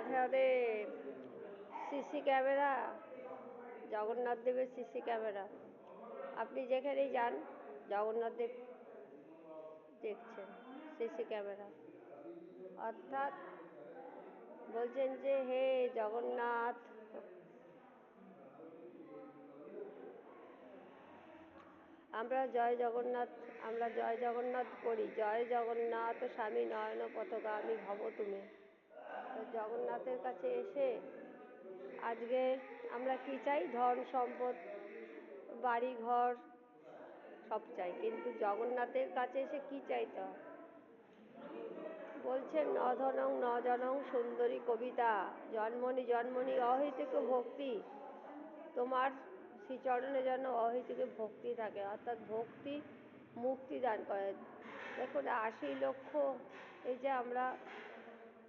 Radhe Radhe. CC camera, Jagannath দেবের CC camera. আপনি যেখানেই যান জগন্নাথ দেব দেখছেন সিসি ক্যামেরা। অর্থাৎ বলছেন যে হে জগন্নাথ, আমরা জয় জগন্নাথ, আমরা জয় জগন্নাথ করি। জয় জগন্নাথ স্বামী নয়ন পথগামী ভব তুমি। তো জগন্নাথের কাছে এসে আজকে আমরা কি চাই? ধন সম্পদ, বাড়ি ঘর সব চাই, কিন্তু জগন্নাথের কাছে এসে কি চাইতে হয়? বলছেন অধনং ন জনং সুন্দরী কবিতা, জন্মনি জন্মনি অহৈতুক ভক্তি। তোমার শ্রীচরণে যেন অহৈতুক ভক্তি থাকে, অর্থাৎ ভক্তি মুক্তি দান করে। দেখুন ৮০ লক্ষ এই যে আমরা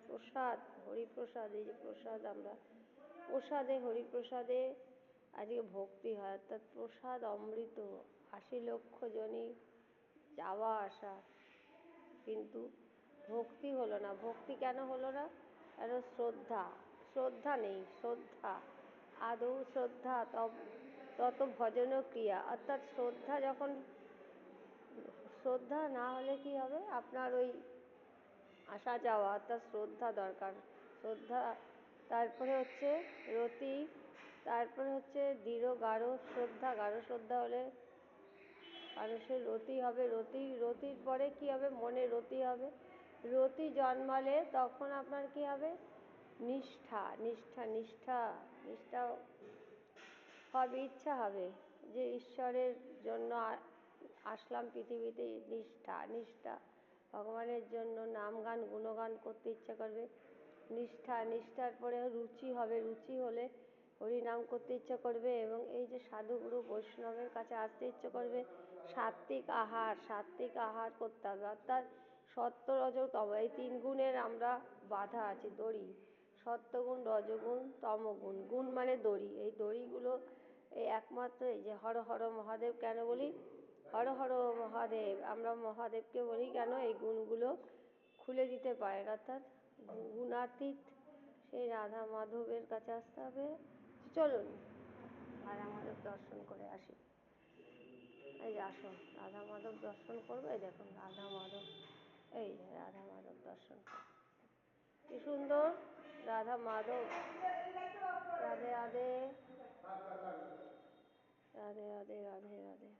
প্রসাদ, হরিপ্রসাদ, এই যে প্রসাদ আমরা প্রসাদে, হরিপ্রসাদে আজকে ভক্তি হয়, অর্থাৎ প্রসাদ অমৃত। ৮০ লক্ষ জনই যাওয়া আসা, কিন্তু ভক্তি হলো না। ভক্তি কেন হলো না? কেন? শ্রদ্ধা, শ্রদ্ধা নেই। শ্রদ্ধা আদৌ শ্রদ্ধা তত ভজন ক্রিয়া, অর্থাৎ শ্রদ্ধা যখন, শ্রদ্ধা না হলে কি হবে? আপনার ওই আসা যাওয়া, অর্থাৎ শ্রদ্ধা দরকার। শ্রদ্ধা, তারপরে হচ্ছে রতি, তারপরে হচ্ছে দৃঢ় গাঢ় শ্রদ্ধা। গাঢ় শ্রদ্ধা হলে মানুষের রতি হবে। রতির পরে কি হবে? মনে রতি হবে। রতি জন্মালে তখন আপনার কি হবে? নিষ্ঠা, নিষ্ঠা, নিষ্ঠা, নিষ্ঠা হবে। ইচ্ছা হবে যে ঈশ্বরের জন্য আসলাম পৃথিবীতে। নিষ্ঠা, নিষ্ঠা ভগবানের জন্য নাম গান গুণগান করতে ইচ্ছা করবে। নিষ্ঠা, নিষ্ঠার পরে রুচি হবে। রুচি হলে হরিনাম করতে ইচ্ছা করবে এবং এই যে সাধুগুরু বৈষ্ণবের কাছে আসতে ইচ্ছা করবে। সাত্ত্বিক আহার, সাত্ত্বিক আহার করতে হবে, অর্থাৎ সত্য রজ তম, এই 3 গুণের আমরা বাধা আছি, দড়ি। সত্যগুণ, রজগুণ, তমগুণ। গুণ মানে দড়ি। এই দড়িগুলো এই একমাত্র এই যে হর হর মহাদেব কেন বলি? হর হর মহাদেব, আমরা মহাদেবকে বলি কেন? এই গুণগুলো খুলে দিতে পারেন, অর্থাৎ গুণাতীত সেই রাধা মাধবের কাছে আসতে হবে। চলুন রাধা মাধব দর্শন করে আসি। এই যে আসুন রাধা মাধব দর্শন করবো। এই দেখুন রাধা মাধব, এই রাধা মাধব দর্শন করবো, কি সুন্দর রাধা মাধব। রাধে রাধে, রাধে রাধে, রাধে রাধে।